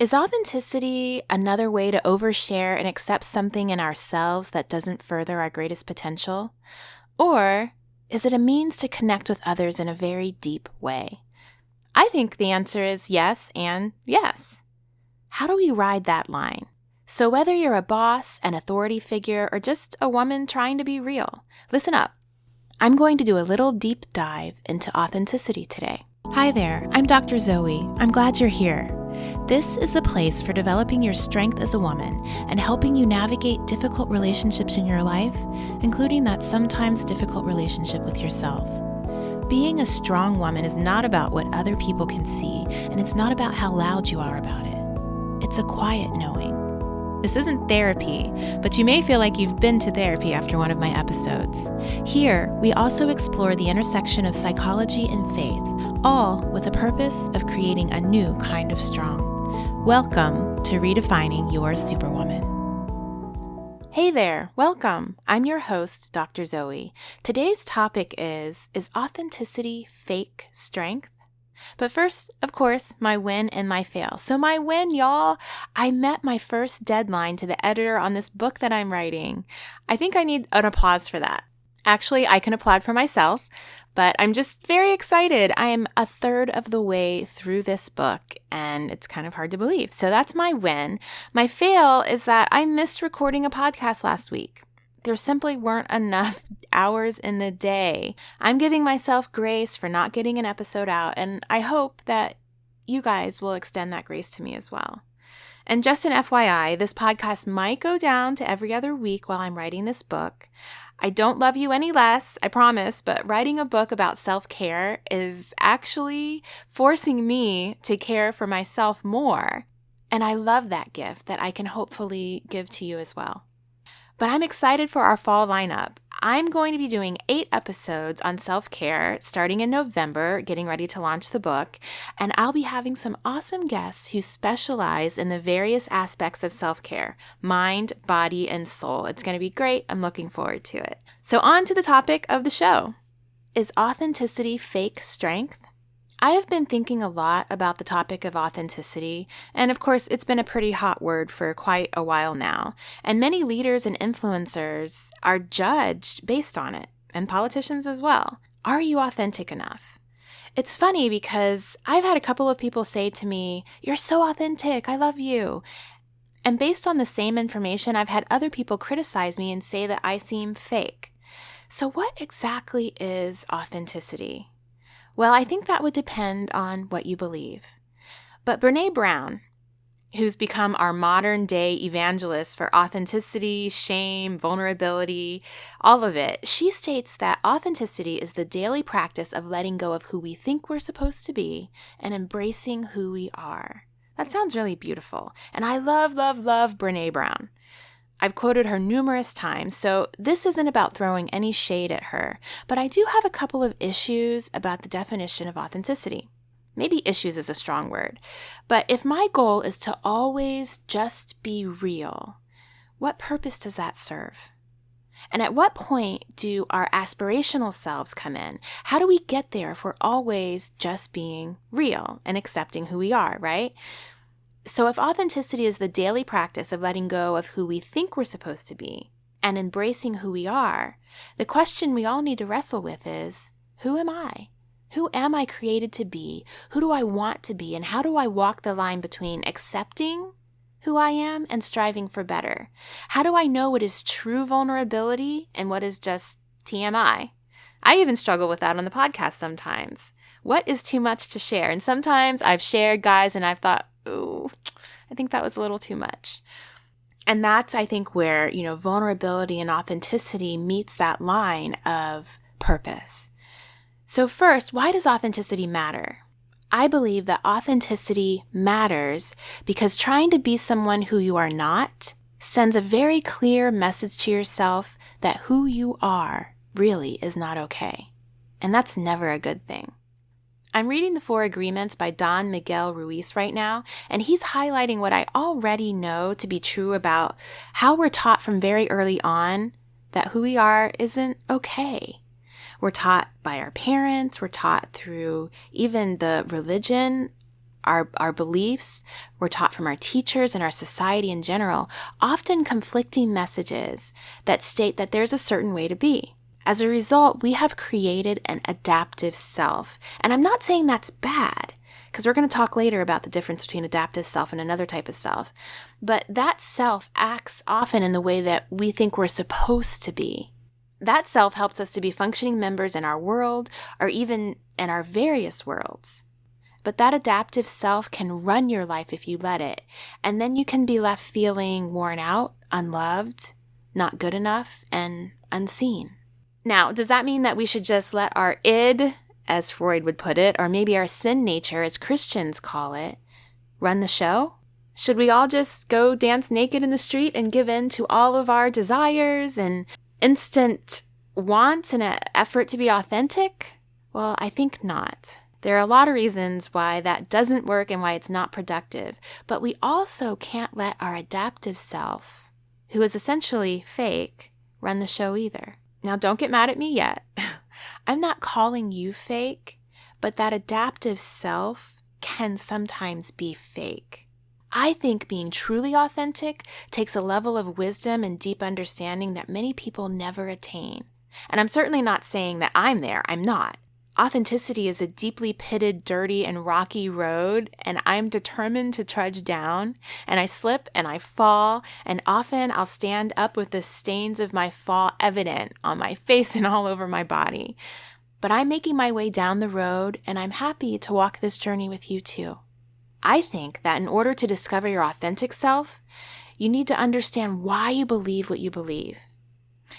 Is authenticity another way to overshare and accept something in ourselves that doesn't further our greatest potential? Or is it a means to connect with others in a very deep way? I think the answer is yes and yes. How do we ride that line? So whether you're a boss, an authority figure, or just a woman trying to be real, listen up. I'm going to do a little deep dive into authenticity today. Hi there, I'm Dr. Zoe. I'm glad you're here. This is the place for developing your strength as a woman and helping you navigate difficult relationships in your life, including that sometimes difficult relationship with yourself. Being a strong woman is not about what other people can see, and it's not about how loud you are about it. It's a quiet knowing. This isn't therapy, but you may feel like you've been to therapy after one of my episodes. Here, we also explore the intersection of psychology and faith, all with the purpose of creating a new kind of strong. Welcome to Redefining Your Superwoman. Hey there, welcome. I'm your host, Dr. Zoe. Today's topic is authenticity fake strength? But first, of course, my win and my fail. So my win, y'all, I met my first deadline to the editor on this book that I'm writing. I think I need an applause for that. Actually, I can applaud for myself, but I'm just very excited. I am a third of the way through this book, and it's kind of hard to believe. So that's my win. My fail is that I missed recording a podcast last week. There simply weren't enough hours in the day. I'm giving myself grace for not getting an episode out, and I hope that you guys will extend that grace to me as well. And just an FYI, this podcast might go down to every other week while I'm writing this book. I don't love you any less, I promise, but writing a book about self-care is actually forcing me to care for myself more. And I love that gift that I can hopefully give to you as well. But I'm excited for our fall lineup. I'm going to be doing 8 episodes on self-care starting in November, getting ready to launch the book, and I'll be having some awesome guests who specialize in the various aspects of self-care, mind, body, and soul. It's going to be great. I'm looking forward to it. So on to the topic of the show. Is authenticity fake strength? I have been thinking a lot about the topic of authenticity, and of course, it's been a pretty hot word for quite a while now, and many leaders and influencers are judged based on it, and politicians as well. Are you authentic enough? It's funny because I've had a couple of people say to me, "You're so authentic, I love you." And based on the same information, I've had other people criticize me and say that I seem fake. So what exactly is authenticity? Well, I think that would depend on what you believe. But Brené Brown, who's become our modern day evangelist for authenticity, shame, vulnerability, all of it, she states that authenticity is the daily practice of letting go of who we think we're supposed to be and embracing who we are. That sounds really beautiful. And I love, love, love Brené Brown. I've quoted her numerous times, so this isn't about throwing any shade at her, but I do have a couple of issues about the definition of authenticity. Maybe issues is a strong word, but if my goal is to always just be real, what purpose does that serve? And at what point do our aspirational selves come in? How do we get there if we're always just being real and accepting who we are, right? So if authenticity is the daily practice of letting go of who we think we're supposed to be and embracing who we are, the question we all need to wrestle with is, who am I? Who am I created to be? Who do I want to be? And how do I walk the line between accepting who I am and striving for better? How do I know what is true vulnerability and what is just TMI? I even struggle with that on the podcast sometimes. What is too much to share? And sometimes I've shared, guys, and I've thought, ooh, I think that was a little too much. And that's, I think, where, vulnerability and authenticity meets that line of purpose. So first, why does authenticity matter? I believe that authenticity matters because trying to be someone who you are not sends a very clear message to yourself that who you are really is not okay. And that's never a good thing. I'm reading The 4 Agreements by Don Miguel Ruiz right now, and he's highlighting what I already know to be true about how we're taught from very early on that who we are isn't okay. We're taught by our parents, we're taught through even the religion our beliefs we're taught from our teachers and our society in general, often conflicting messages that state that there's a certain way to be. As a result, we have created an adaptive self. And I'm not saying that's bad, because we're going to talk later about the difference between adaptive self and another type of self. But that self acts often in the way that we think we're supposed to be. That self helps us to be functioning members in our world or even in our various worlds. But that adaptive self can run your life if you let it. And then you can be left feeling worn out, unloved, not good enough, and unseen. Now, does that mean that we should just let our id, as Freud would put it, or maybe our sin nature, as Christians call it, run the show? Should we all just go dance naked in the street and give in to all of our desires and instant wants in an effort to be authentic? Well, I think not. There are a lot of reasons why that doesn't work and why it's not productive, but we also can't let our adaptive self, who is essentially fake, run the show either. Now, don't get mad at me yet. I'm not calling you fake, but that adaptive self can sometimes be fake. I think being truly authentic takes a level of wisdom and deep understanding that many people never attain. And I'm certainly not saying that I'm there. I'm not. Authenticity is a deeply pitted, dirty, and rocky road, and I'm determined to trudge down, and I slip and I fall, and often I'll stand up with the stains of my fall evident on my face and all over my body. But I'm making my way down the road, and I'm happy to walk this journey with you too. I think that in order to discover your authentic self, you need to understand why you believe what you believe.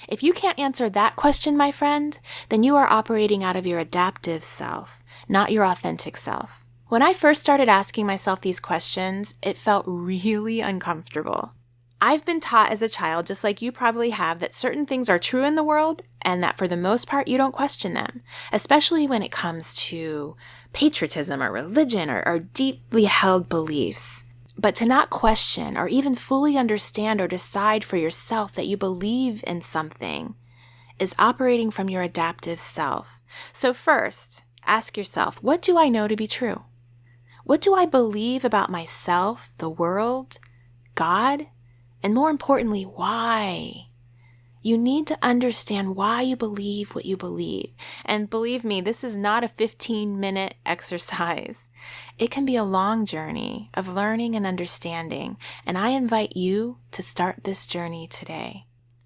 If you can't answer that question, my friend, then you are operating out of your adaptive self, not your authentic self. When I first started asking myself these questions, it felt really uncomfortable. I've been taught as a child, just like you probably have, that certain things are true in the world and that for the most part you don't question them, especially when it comes to patriotism or religion or deeply held beliefs. But to not question or even fully understand or decide for yourself that you believe in something is operating from your adaptive self. So first, ask yourself, what do I know to be true? What do I believe about myself, the world, God? And more importantly, why? You need to understand why you believe what you believe. And believe me, this is not a 15-minute exercise. It can be a long journey of learning and understanding, and I invite you to start this journey today.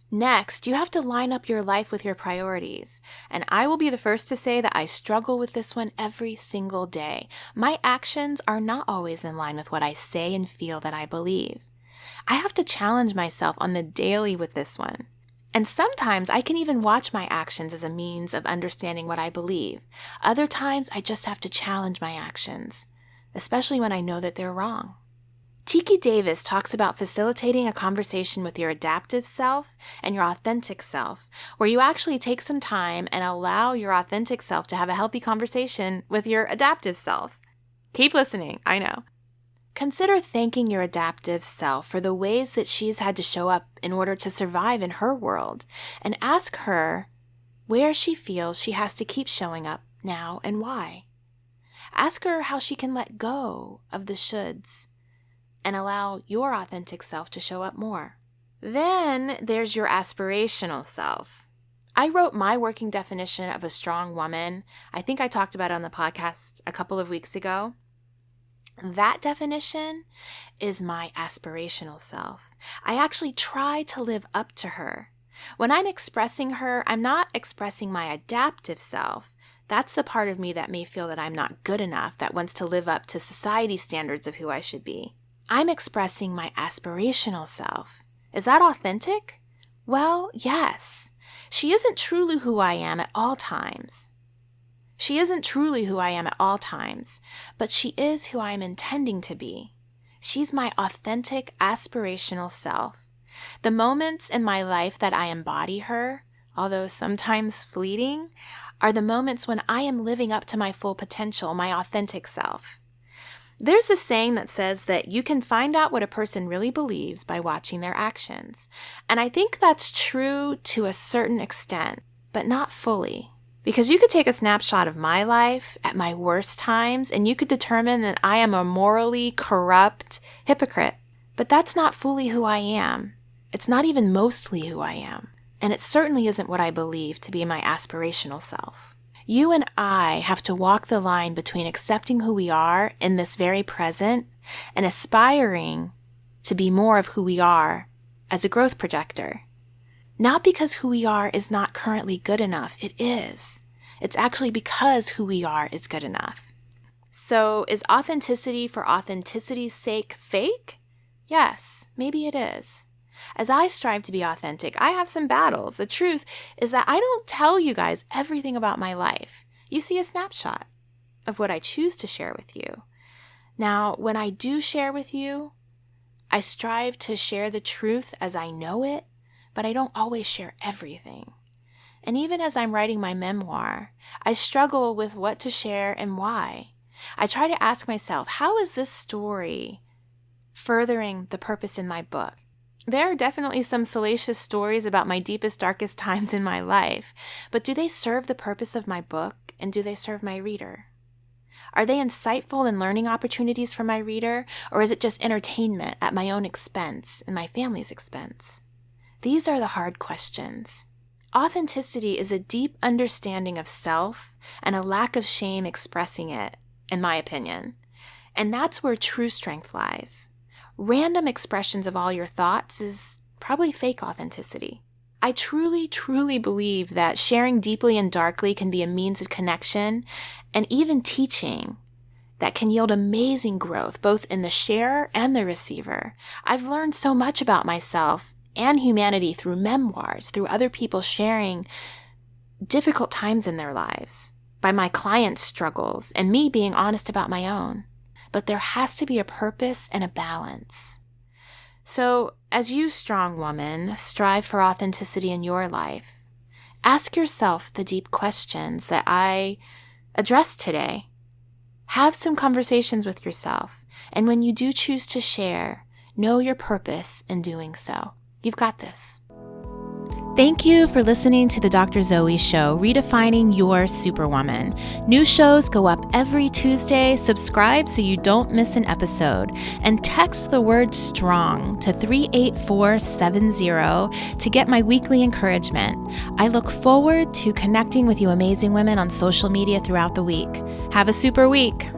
Next, you have to line up your life with your priorities. And I will be the first to say that I struggle with this one every single day. My actions are not always in line with what I say and feel that I believe. I have to challenge myself on the daily with this one. And sometimes I can even watch my actions as a means of understanding what I believe. Other times I just have to challenge my actions, especially when I know that they're wrong. T.K. Davis talks about facilitating a conversation with your adaptive self and your authentic self, where you actually take some time and allow your authentic self to have a healthy conversation with your adaptive self. Keep listening, I know. Consider thanking your adaptive self for the ways that she's had to show up in order to survive in her world, and ask her where she feels she has to keep showing up now and why. Ask her how she can let go of the shoulds and allow your authentic self to show up more. Then there's your aspirational self. I wrote my working definition of a strong woman. I think I talked about it on the podcast a couple of weeks ago. That definition is my aspirational self. I actually try to live up to her. When I'm expressing her, I'm not expressing my adaptive self. That's the part of me that may feel that I'm not good enough, that wants to live up to society's standards of who I should be. I'm expressing my aspirational self. Is that authentic? Well, yes. She isn't truly who I am at all times. She isn't truly who I am at all times, but she is who I am intending to be. She's my authentic, aspirational self. The moments in my life that I embody her, although sometimes fleeting, are the moments when I am living up to my full potential, my authentic self. There's a saying that says that you can find out what a person really believes by watching their actions. And I think that's true to a certain extent, but not fully. Because you could take a snapshot of my life at my worst times and you could determine that I am a morally corrupt hypocrite. But that's not fully who I am. It's not even mostly who I am. And it certainly isn't what I believe to be my aspirational self. You and I have to walk the line between accepting who we are in this very present and aspiring to be more of who we are as a growth projector. Not because who we are is not currently good enough. It is. It's actually because who we are is good enough. So is authenticity for authenticity's sake fake? Yes, maybe it is. As I strive to be authentic, I have some battles. The truth is that I don't tell you guys everything about my life. You see a snapshot of what I choose to share with you. Now, when I do share with you, I strive to share the truth as I know it, but I don't always share everything. And even as I'm writing my memoir, I struggle with what to share and why. I try to ask myself, how is this story furthering the purpose in my book? There are definitely some salacious stories about my deepest, darkest times in my life, but do they serve the purpose of my book, and do they serve my reader? Are they insightful and learning opportunities for my reader, or is it just entertainment at my own expense and my family's expense? These are the hard questions. Authenticity is a deep understanding of self and a lack of shame expressing it, in my opinion. And that's where true strength lies. Random expressions of all your thoughts is probably fake authenticity. I truly, truly believe that sharing deeply and darkly can be a means of connection and even teaching that can yield amazing growth, both in the sharer and the receiver. I've learned so much about myself and humanity through memoirs, through other people sharing difficult times in their lives, by my clients' struggles, and me being honest about my own. But there has to be a purpose and a balance. So, as you, strong woman, strive for authenticity in your life, ask yourself the deep questions that I addressed today. Have some conversations with yourself, and when you do choose to share, know your purpose in doing so. You've got this. Thank you for listening to the Dr. Zoe Show, Redefining Your Superwoman. New shows go up every Tuesday. Subscribe so you don't miss an episode. And text the word STRONG to 38470 to get my weekly encouragement. I look forward to connecting with you amazing women on social media throughout the week. Have a super week.